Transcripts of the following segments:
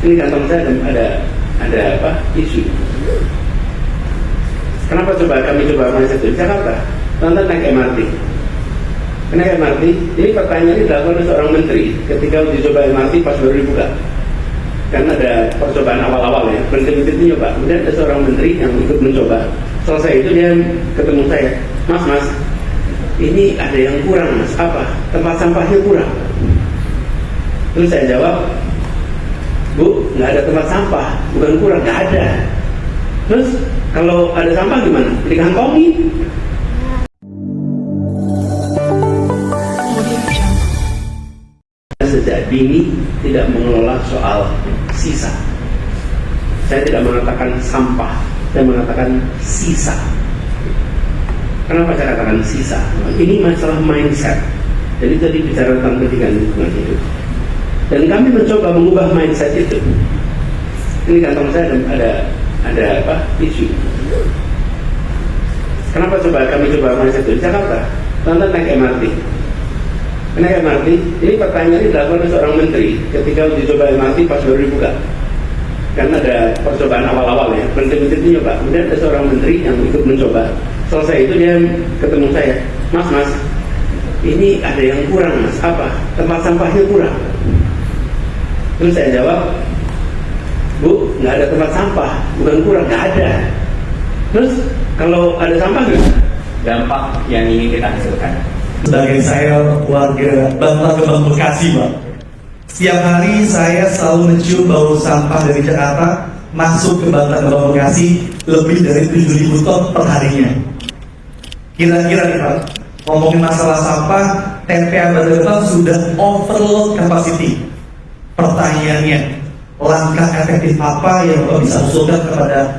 Ini kantong saya ada apa? Isu. Kenapa kami coba mindset itu? Di Jakarta, tonton naik MRT. Naik MRT, ini pertanyaan ini dilakukan oleh seorang menteri ketika uji coba MRT pas baru dibuka. Karena ada percobaan awal-awal ya, menteri-menteri itu nyoba. Kemudian ada seorang menteri yang ikut mencoba. Selesai itu dia ketemu saya, Mas, ini ada yang kurang mas, apa? Tempat sampahnya kurang. Terus saya jawab, Bu, nggak ada tempat sampah, bukan kurang, nggak ada. Terus kalau ada sampah gimana? Dikantongin. Sejak dini tidak mengelola soal sisa. Saya tidak mengatakan sampah, saya mengatakan sisa. Kenapa saya katakan sisa? Ini masalah mindset. Jadi tadi bicara tentang pendidikan lingkungan hidup. Dan kami mencoba mengubah mindset itu. Ini kantong saya ada apa? Isu. Kenapa kami coba mindset itu? Di Jakarta, tonton naik MRT. Naik MRT, ini pertanyaan ini dilakukan oleh seorang menteri ketika uji coba MRT pas baru dibuka. Karena ada percobaan awal-awal ya, menteri-menteri itu nyoba. Kemudian ada seorang menteri yang ikut mencoba. Selesai itu dia ketemu saya, Mas, ini ada yang kurang mas, apa? Tempat sampahnya kurang. Terus saya jawab, Bu, nggak ada tempat sampah, bukan kurang, nggak ada. Terus kalau ada sampah gimana? Dampak yang ingin kita hasilkan. Sebagai saya warga Bantar Gebang Bekasi, Pak, setiap hari saya selalu mencium bau sampah dari Jakarta masuk ke Bantar Gebang Bekasi lebih dari 7.000 ton per harinya. Kira-kira nih Pak, ngomongin masalah sampah, TPA Bantar Gebang sudah overload capacity. Pertanyaannya, langkah efektif apa yang Bapak bisa usulkan kepada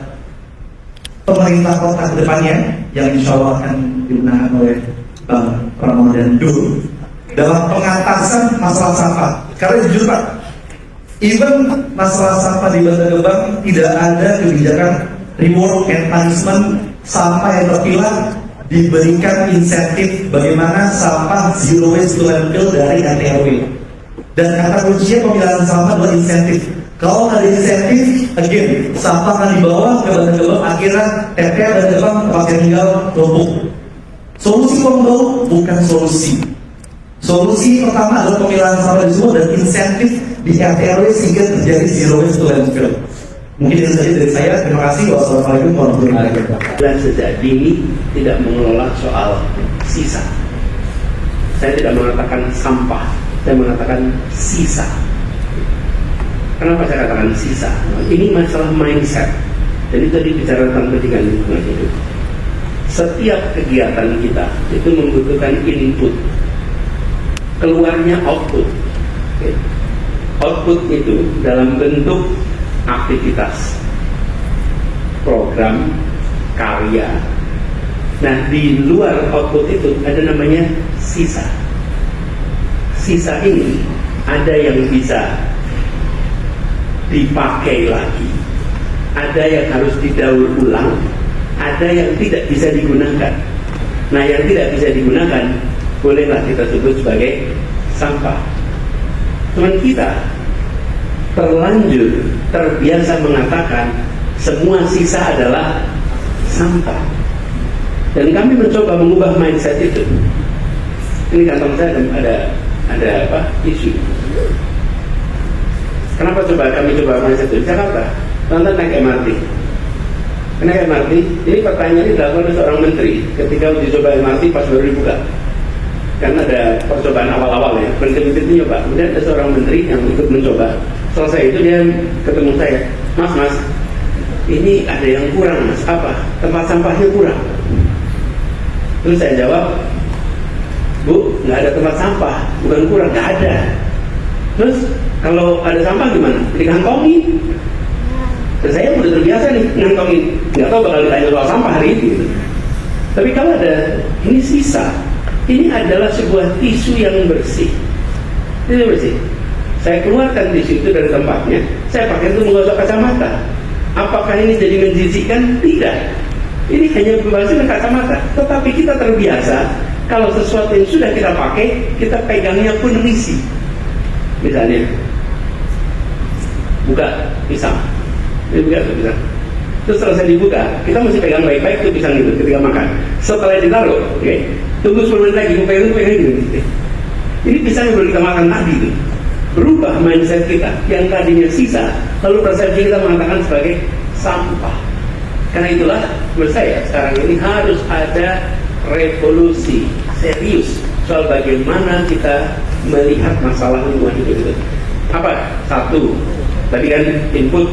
pemerintah kota ke depannya yang insya Allah akan digunakan oleh Bang Pramono dan Dul dalam pengatasan masalah sampah? Karena jujur Pak, even masalah sampah di Bantar Gebang tidak ada kebijakan reward and punishment. Sampah yang terpilah diberikan insentif bagaimana sampah zero waste to landfill dari RT/RW. Dan kata kuncinya pemilahan sampah adalah insentif. Kalau ada insentif, again, sampah akan dibawa ke Bantar Gebang, akhirnya TPA Bantar Gebang tempat yang tinggal lumpuh. Solusi pembawa bukan solusi. Solusi pertama adalah pemilahan sampah di semua dan insentif di RT/RW sehingga terjadi zero waste to landfill. Mungkin itu saja dari saya. Terima kasih. Wassalamualaikum warahmatullahi wabarakatuh. Dan sejak dini tidak mengelola soal sisa. Saya tidak mengatakan sampah, saya mengatakan sisa. Kenapa saya katakan sisa? Ini masalah mindset. Jadi tadi bicara tentang pendidikan lingkungan hidup. Setiap kegiatan kita itu membutuhkan input, keluarnya output. Output itu dalam bentuk aktivitas, program, karya. Nah, di luar output itu ada namanya sisa. Sisa ini ada yang bisa dipakai lagi, ada yang harus didaur ulang, ada yang tidak bisa digunakan. Nah, yang tidak bisa digunakan bolehlah kita sebut sebagai sampah. Cuman kita terlanjur terbiasa mengatakan semua sisa adalah sampah. Dan kami mencoba mengubah mindset itu. Ini kantong saya ada apa? Isu. Kenapa kami coba mindset itu? Di Jakarta, tonton naik MRT. Naik MRT, ini pertanyaan ini dilakukan oleh seorang menteri ketika uji coba MRT pas baru dibuka. Karena ada percobaan awal-awal ya, menteri-menteri itu nyoba. Kemudian ada seorang menteri yang ikut mencoba. Selesai itu dia ketemu saya, Mas, ini ada yang kurang mas, apa? Tempat sampahnya kurang. Terus saya jawab, Bu, nggak ada tempat sampah, bukan kurang, nggak ada. Terus kalau ada sampah gimana? Dikantongin. Dan saya udah terbiasa nih ngantongin. Nggak tahu bakal ditanya soal sampah hari ini. Tapi kalau ada, ini sisa. Ini adalah sebuah tisu yang bersih. Tisu bersih. Saya keluarkan tisu itu dari tempatnya. Saya pakai untuk menggosok kacamata. Apakah ini jadi menjijikkan? Tidak. Ini hanya membersihkan kacamata. Tetapi kita terbiasa kalau sesuatu yang sudah kita pakai, kita pegangnya pun risih. Misalnya, buka pisang, ini buka pisang. Terus selesai dibuka, kita mesti pegang baik-baik tuh pisang itu ketika makan. Setelah ditaruh, oke, tunggu 10 menit lagi, pegang gitu. Ini pisang yang baru kita makan tadi tuh. Berubah mindset kita yang tadinya sisa, lalu persepsi kita mengatakan sebagai sampah. Karena itulah menurut saya sekarang ini harus ada revolusi serius soal bagaimana kita melihat masalah lingkungan hidup itu. Apa? Satu, tadi kan input,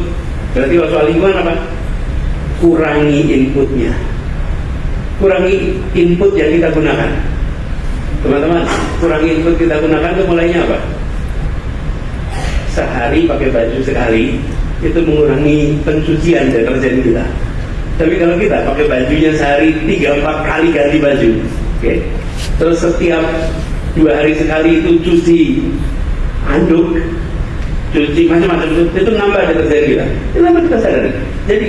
berarti soal lingkungan apa? Kurangi inputnya, kurangi input yang kita gunakan. Teman-teman, kurangi input kita gunakan itu mulainya apa? Sehari pakai baju sekali, itu mengurangi pencucian deterjen kita. Tapi kalau kita pakai bajunya sehari 3-4 kali ganti baju, okay? Terus setiap 2 hari sekali itu cuci anduk, cuci macam-macam, itu nambah deterjen kita. Itu nambah kita sadari. Jadi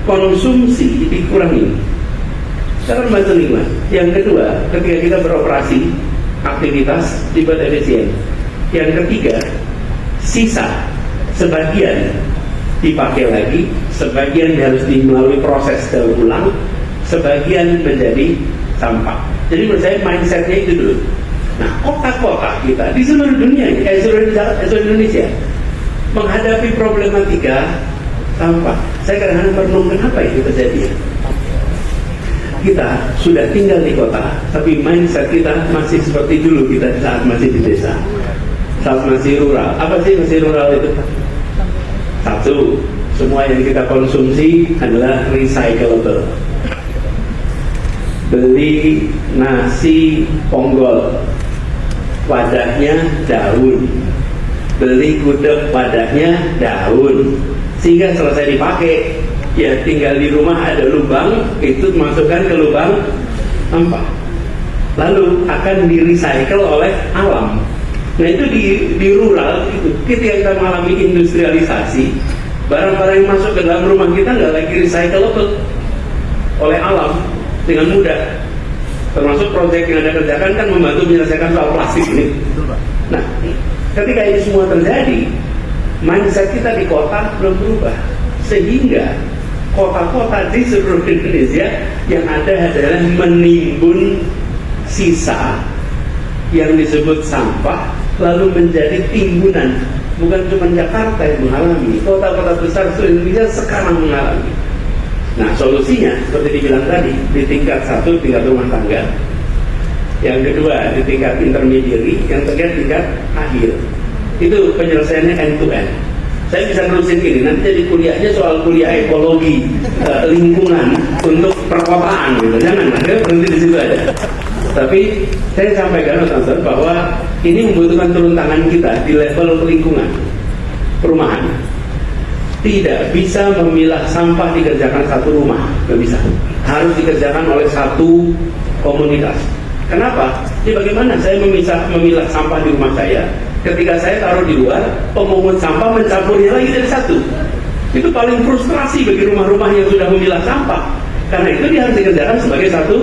konsumsi dikurangi. Cara membantu lingkungan. Yang kedua, ketika kita beroperasi, aktivitas dibuat efisien. Yang ketiga, sisa sebagian dipakai lagi, sebagian harus melalui proses daur ulang, sebagian menjadi sampah. Jadi menurut saya mindsetnya itu dulu. Nah, kota-kota kita di seluruh dunia, seluruh Indonesia menghadapi problematika sampah. Saya kadang-kadang merenung kenapa itu terjadi. Kita sudah tinggal di kota, tapi mindset kita masih seperti dulu kita saat masih di desa, saat masih rural. Apa sih masih rural itu? Satu, semua yang kita konsumsi adalah recyclable. Beli nasi ponggol, wadahnya daun. Beli gudeg, wadahnya daun. Sehingga selesai dipakai, ya tinggal di rumah ada lubang, itu masukkan ke lubang sampah. Lalu akan di-recycle oleh alam. Nah itu di rural itu ketika kita mengalami industrialisasi, barang-barang yang masuk ke dalam rumah kita nggak lagi recyclable oleh alam dengan mudah. Termasuk proyek yang Anda kerjakan kan membantu menyelesaikan soal plastik ini. Nah, ketika ini semua terjadi, mindset kita di kota belum berubah, sehingga kota-kota di seluruh Indonesia yang ada adalah menimbun sisa yang disebut sampah, lalu menjadi timbunan. Bukan cuma Jakarta yang mengalami, kota-kota besar seluruh Indonesia sekarang mengalami. Nah solusinya seperti dibilang tadi, di tingkat satu, tingkat rumah tangga, yang kedua di tingkat intermediary, yang ketiga tingkat akhir. Itu penyelesaiannya end to end. Saya bisa terusin gini, nanti jadi kuliahnya soal kuliah ekologi lingkungan untuk perkotaan gitu. Jangan, berhenti di situ aja. Tapi saya sampaikan teman-teman bahwa ini membutuhkan turun tangan kita di level lingkungan, perumahan. Tidak bisa memilah sampah dikerjakan satu rumah, nggak bisa. Harus dikerjakan oleh satu komunitas. Kenapa? Jadi bagaimana saya memilah sampah di rumah saya? Ketika saya taruh di luar, pemungut sampah mencampurnya lagi dari satu. Itu paling frustrasi bagi rumah-rumah yang sudah memilah sampah. Karena itu dia harus dikerjakan sebagai satu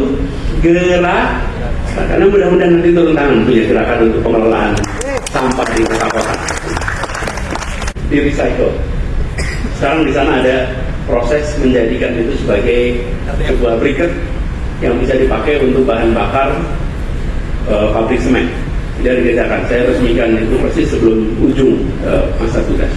gerak. Karena mudah-mudahan nanti turun tangan punya gerakan untuk pengelolaan sampah di kota-kota. Di recycle. Sekarang di sana ada proses menjadikan itu sebagai sebuah briket yang bisa dipakai untuk bahan bakar pabrik semen. Tidak dikerjakan. Saya resmikan itu persis sebelum ujung masa tugas.